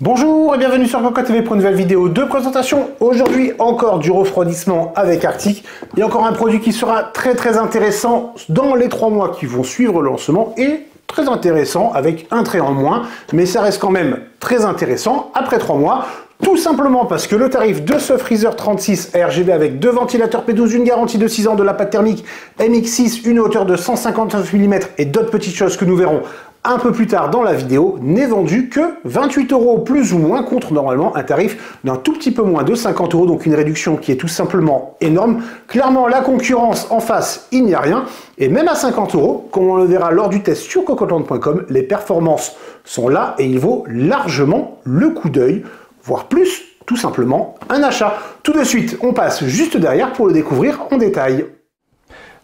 Bonjour et bienvenue sur Cocotte TV pour une nouvelle vidéo de présentation. Aujourd'hui encore du refroidissement avec Arctic et encore un produit qui sera très intéressant dans les 3 mois qui vont suivre le lancement et très intéressant avec un trait en moins, mais ça reste quand même très intéressant après 3 mois. Tout simplement parce que le tarif de ce Freezer 36 RGB avec 2 ventilateurs P12, une garantie de 6 ans, de la pâte thermique MX6, une hauteur de 159 mm et d'autres petites choses que nous verrons un peu plus tard dans la vidéo, n'est vendu que 28 € plus ou moins, contre normalement un tarif d'un tout petit peu moins de 50 €, donc une réduction qui est tout simplement énorme. Clairement, la concurrence en face, il n'y a rien, et même à 50 €, comme on le verra lors du test sur cocotland.com, les performances sont là et il vaut largement le coup d'œil, voire plus, tout simplement un achat. Tout de suite, on passe juste derrière pour le découvrir en détail.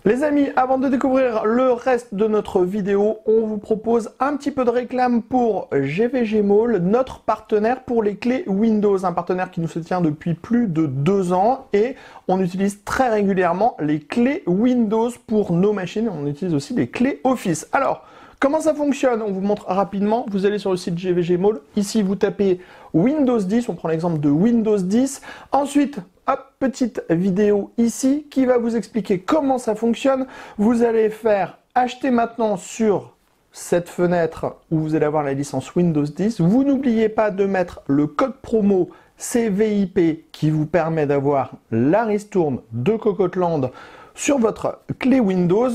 Les amis, avant de découvrir le reste de notre vidéo, on vous propose un petit peu de réclame pour GVG Mall, notre partenaire pour les clés Windows, un partenaire qui nous soutient depuis plus de 2 ans et on utilise très régulièrement les clés Windows pour nos machines, on utilise aussi les clés Office. Alors, comment ça fonctionne? On vous montre rapidement. Vous allez sur le site GVG Mall. Ici, vous tapez Windows 10. On prend l'exemple de Windows 10. Ensuite, hop, petite vidéo ici qui va vous expliquer comment ça fonctionne. Vous allez faire acheter maintenant sur cette fenêtre où vous allez avoir la licence Windows 10. Vous n'oubliez pas de mettre le code promo CVIP qui vous permet d'avoir la ristourne de Cocotland sur votre clé Windows.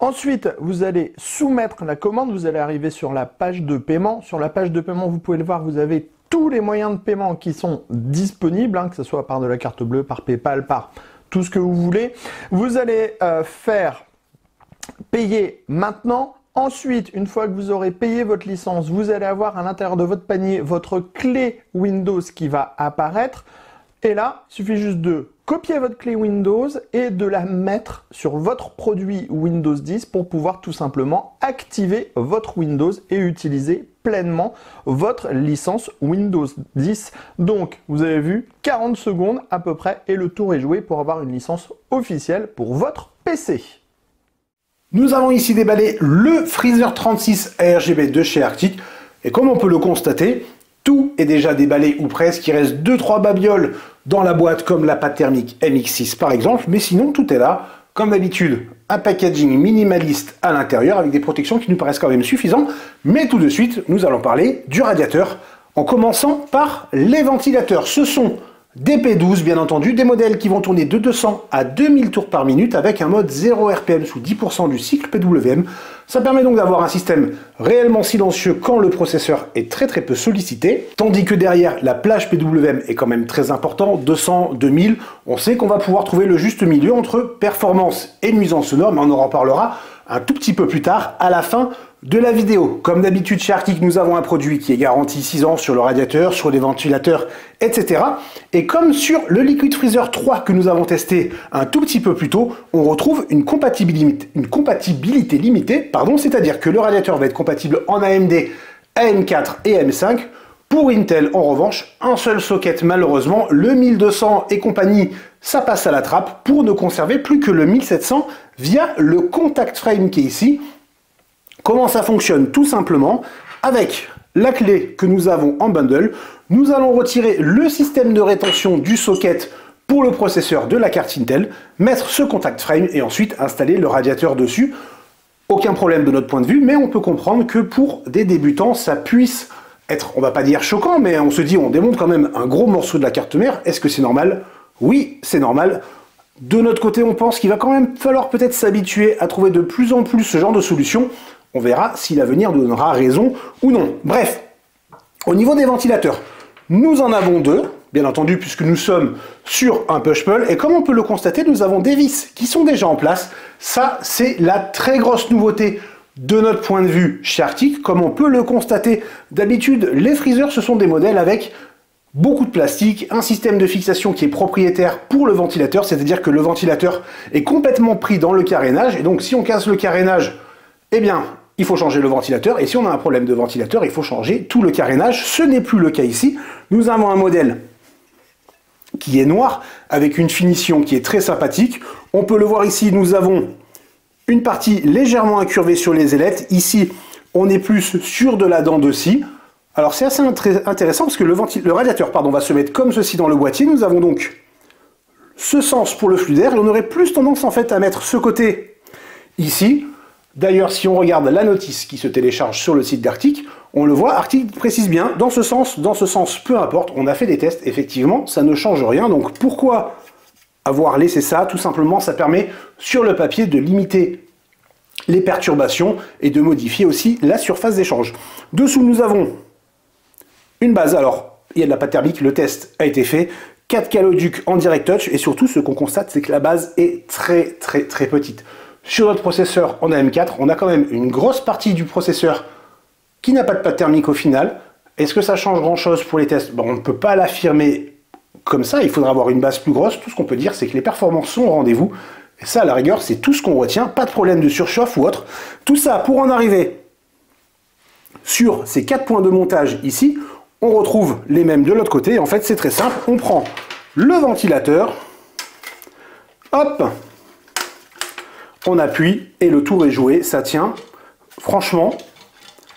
Ensuite, vous allez soumettre la commande. Vous allez arriver sur la page de paiement. Sur la page de paiement, vous pouvez le voir, vous avez tous les moyens de paiement qui sont disponibles, que ce soit par de la carte bleue, par PayPal, par tout ce que vous voulez. Vous allez faire payer maintenant. Ensuite, une fois que vous aurez payé votre licence, vous allez avoir à l'intérieur de votre panier votre clé Windows qui va apparaître. Et là, il suffit juste de copier votre clé Windows et de la mettre sur votre produit Windows 10 pour pouvoir tout simplement activer votre Windows et utiliser pleinement votre licence Windows 10. Donc, vous avez vu, 40 secondes à peu près et le tour est joué pour avoir une licence officielle pour votre PC. Nous avons ici déballé le Freezer 36 RGB de chez Arctic et comme on peut le constater, tout est déjà déballé ou presque, il reste 2-3 babioles dans la boîte comme la pâte thermique MX6 par exemple, mais sinon tout est là. Comme d'habitude, un packaging minimaliste à l'intérieur avec des protections qui nous paraissent quand même suffisantes, mais tout de suite nous allons parler du radiateur en commençant par les ventilateurs. Ce sont des P12 bien entendu, des modèles qui vont tourner de 200 à 2000 tours par minute avec un mode 0 RPM sous 10% du cycle PWM. Ça permet donc d'avoir un système réellement silencieux quand le processeur est très peu sollicité, tandis que derrière la plage PWM est quand même très important, 200, 2000, on sait qu'on va pouvoir trouver le juste milieu entre performance et nuisance sonore, mais on en reparlera un tout petit peu plus tard à la fin de la vidéo. Comme d'habitude chez Arctic, nous avons un produit qui est garanti 6 ans sur le radiateur, sur les ventilateurs, etc. Et comme sur le Liquid Freezer 3 que nous avons testé un tout petit peu plus tôt, on retrouve une compatibilité limitée, c'est-à-dire que le radiateur va être compatible en AMD, AM4 et AM5. Pour Intel, en revanche, un seul socket malheureusement, le 1200 et compagnie, ça passe à la trappe pour ne conserver plus que le 1700 via le contact frame qui est ici. Comment ça fonctionne? Tout simplement, avec la clé que nous avons en bundle, nous allons retirer le système de rétention du socket pour le processeur de la carte Intel, mettre ce contact frame et ensuite installer le radiateur dessus. Aucun problème de notre point de vue, mais on peut comprendre que pour des débutants, ça puisse être, on va pas dire choquant, mais on se dit, on démonte quand même un gros morceau de la carte mère. Est-ce que c'est normal? Oui, c'est normal. De notre côté, on pense qu'il va quand même falloir peut-être s'habituer à trouver de plus en plus ce genre de solution. On verra si l'avenir nous donnera raison ou non. Bref, au niveau des ventilateurs, nous en avons 2, bien entendu, puisque nous sommes sur un push-pull. Et comme on peut le constater, nous avons des vis qui sont déjà en place. Ça, c'est la très grosse nouveauté de notre point de vue chez Arctic. Comme on peut le constater, d'habitude, les freezers, ce sont des modèles avec beaucoup de plastique, un système de fixation qui est propriétaire pour le ventilateur, c'est-à-dire que le ventilateur est complètement pris dans le carénage. Et donc, si on casse le carénage, eh bien, il faut changer le ventilateur, et si on a un problème de ventilateur, il faut changer tout le carénage. Ce n'est plus le cas ici. Nous avons un modèle qui est noir, avec une finition qui est très sympathique. On peut le voir ici, nous avons une partie légèrement incurvée sur les ailettes. Ici, on est plus sur de la dent de scie. Alors c'est assez intéressant parce que le radiateur va se mettre comme ceci dans le boîtier. Nous avons donc ce sens pour le flux d'air et on aurait plus tendance en fait à mettre ce côté ici. D'ailleurs, si on regarde la notice qui se télécharge sur le site d'Arctic, on le voit, Arctic précise bien, dans ce sens, peu importe, on a fait des tests, effectivement, ça ne change rien. Donc pourquoi avoir laissé ça? Tout simplement, ça permet sur le papier de limiter les perturbations et de modifier aussi la surface d'échange. Dessous, nous avons une base. Alors, il y a de la pâte thermique, le test a été fait. 4 caloducs en direct touch et surtout, ce qu'on constate, c'est que la base est très petite. Sur notre processeur en AM4, on a quand même une grosse partie du processeur qui n'a pas de pâte thermique au final. Est-ce que ça change grand-chose pour les tests? On ne peut pas l'affirmer comme ça, il faudra avoir une base plus grosse. Tout ce qu'on peut dire, c'est que les performances sont au rendez-vous. Et ça, à la rigueur, c'est tout ce qu'on retient. Pas de problème de surchauffe ou autre. Tout ça, pour en arriver sur ces 4 points de montage ici, on retrouve les mêmes de l'autre côté. En fait, c'est très simple. On prend le ventilateur, hop, on appuie et le tour est joué. Ça tient. Franchement,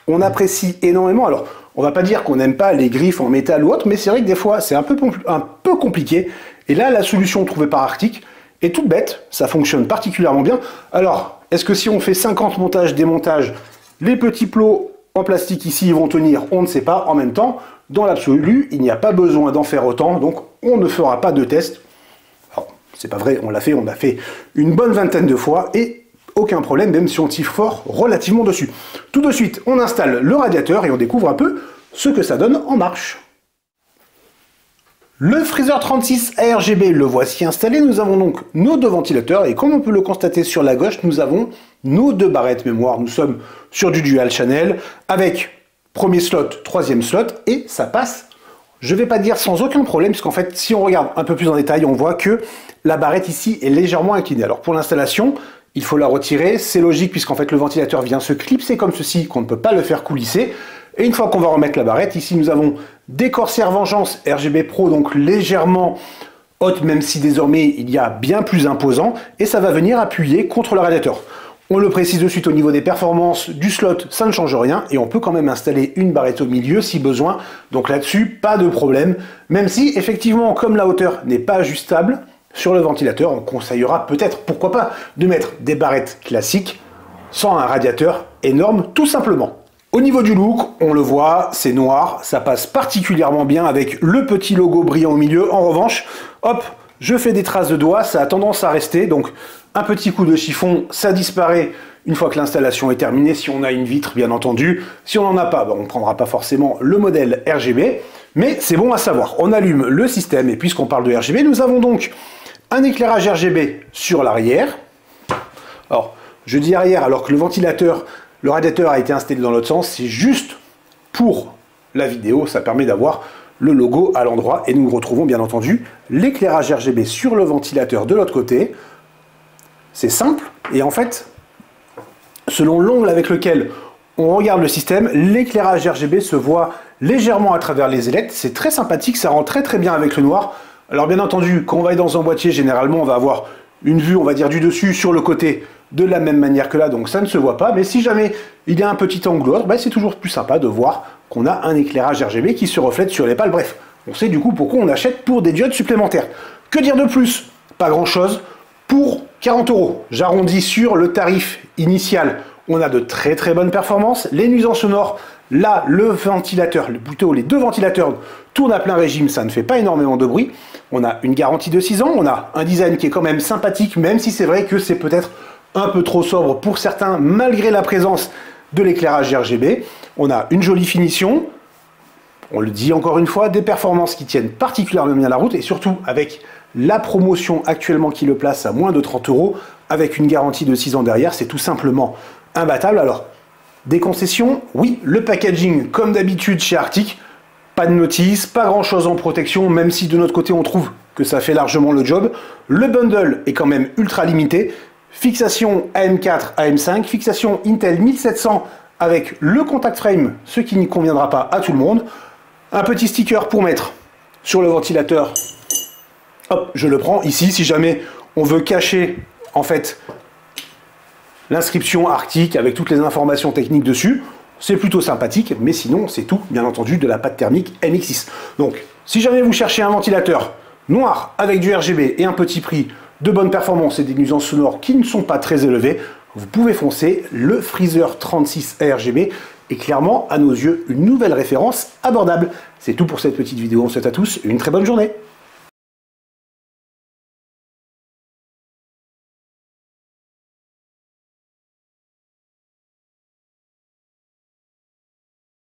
on apprécie énormément. Alors, on va pas dire qu'on n'aime pas les griffes en métal ou autre, mais c'est vrai que des fois, c'est un peu compliqué. Et là, la solution trouvée par Arctic est toute bête. Ça fonctionne particulièrement bien. Alors, est-ce que si on fait 50 montages, démontages, les petits plots en plastique ici vont tenir? On ne sait pas. En même temps, dans l'absolu, il n'y a pas besoin d'en faire autant. Donc, on ne fera pas de test. Alors, c'est pas vrai, on l'a fait une bonne vingtaine de fois et aucun problème, même si on tire fort relativement dessus. Tout de suite, on installe le radiateur et on découvre un peu ce que ça donne en marche. Le Freezer 36 ARGB, le voici installé. Nous avons donc nos 2 ventilateurs et comme on peut le constater sur la gauche, nous avons nos 2 barrettes mémoire. Nous sommes sur du dual channel avec premier slot, 3e slot et ça passe, je ne vais pas dire sans aucun problème, puisqu'en fait, si on regarde un peu plus en détail, on voit que la barrette ici est légèrement inclinée. Alors pour l'installation, il faut la retirer, c'est logique puisqu'en fait le ventilateur vient se clipser comme ceci, qu'on ne peut pas le faire coulisser. Et une fois qu'on va remettre la barrette, ici nous avons des Corsair Vengeance RGB Pro, donc légèrement haute, même si désormais il y a bien plus imposant, et ça va venir appuyer contre le radiateur. On le précise de suite au niveau des performances du slot, ça ne change rien, et on peut quand même installer une barrette au milieu si besoin, donc là-dessus, pas de problème, même si effectivement, comme la hauteur n'est pas ajustable, sur le ventilateur, on conseillera peut-être, pourquoi pas, de mettre des barrettes classiques sans un radiateur énorme, tout simplement. Au niveau du look, on le voit, c'est noir, ça passe particulièrement bien avec le petit logo brillant au milieu. En revanche, hop, je fais des traces de doigts, ça a tendance à rester, donc un petit coup de chiffon, ça disparaît une fois que l'installation est terminée, si on a une vitre bien entendu. Si on n'en a pas, on ne prendra pas forcément le modèle RGB, mais c'est bon à savoir. On allume le système, et puisqu'on parle de RGB, nous avons donc un éclairage RGB sur l'arrière. Alors, je dis arrière alors que le ventilateur, le radiateur a été installé dans l'autre sens, c'est juste pour la vidéo, ça permet d'avoir le logo à l'endroit, et nous retrouvons bien entendu l'éclairage RGB sur le ventilateur de l'autre côté. C'est simple, et en fait, selon l'angle avec lequel on regarde le système, l'éclairage RGB se voit légèrement à travers les ailettes. C'est très sympathique, ça rend très bien avec le noir. Alors bien entendu, quand on va être dans un boîtier, généralement on va avoir une vue, on va dire du dessus sur le côté de la même manière que là, donc ça ne se voit pas. Mais si jamais il y a un petit angle ou autre, c'est toujours plus sympa de voir qu'on a un éclairage RGB qui se reflète sur les pales. Bref, on sait du coup pourquoi on achète pour des diodes supplémentaires. Que dire de plus? Pas grand chose. Pour 40 €, j'arrondis sur le tarif initial. On a de très bonnes performances. Les nuisances sonores, là, le ventilateur, plutôt les 2 ventilateurs tournent à plein régime, ça ne fait pas énormément de bruit. On a une garantie de 6 ans, on a un design qui est quand même sympathique, même si c'est vrai que c'est peut-être un peu trop sobre pour certains, malgré la présence de l'éclairage RGB. On a une jolie finition, on le dit encore une fois, des performances qui tiennent particulièrement bien la route, et surtout avec la promotion actuellement qui le place à moins de 30 €, avec une garantie de 6 ans derrière, c'est tout simplement imbattable. Alors, des concessions, oui, le packaging comme d'habitude chez Arctic, pas de notice, pas grand chose en protection, même si de notre côté on trouve que ça fait largement le job. Le bundle est quand même ultra limité, fixation AM4, AM5, fixation Intel 1700 avec le contact frame, ce qui n'y conviendra pas à tout le monde. Un petit sticker pour mettre sur le ventilateur, hop, je le prends ici, si jamais on veut cacher en fait l'inscription Arctic avec toutes les informations techniques dessus, c'est plutôt sympathique, mais sinon c'est tout, bien entendu, de la pâte thermique MX6. Donc, si jamais vous cherchez un ventilateur noir avec du RGB et un petit prix, de bonne performance et des nuisances sonores qui ne sont pas très élevées, vous pouvez foncer. Le Freezer 36 RGB est clairement, à nos yeux, une nouvelle référence abordable. C'est tout pour cette petite vidéo. On souhaite à tous une très bonne journée.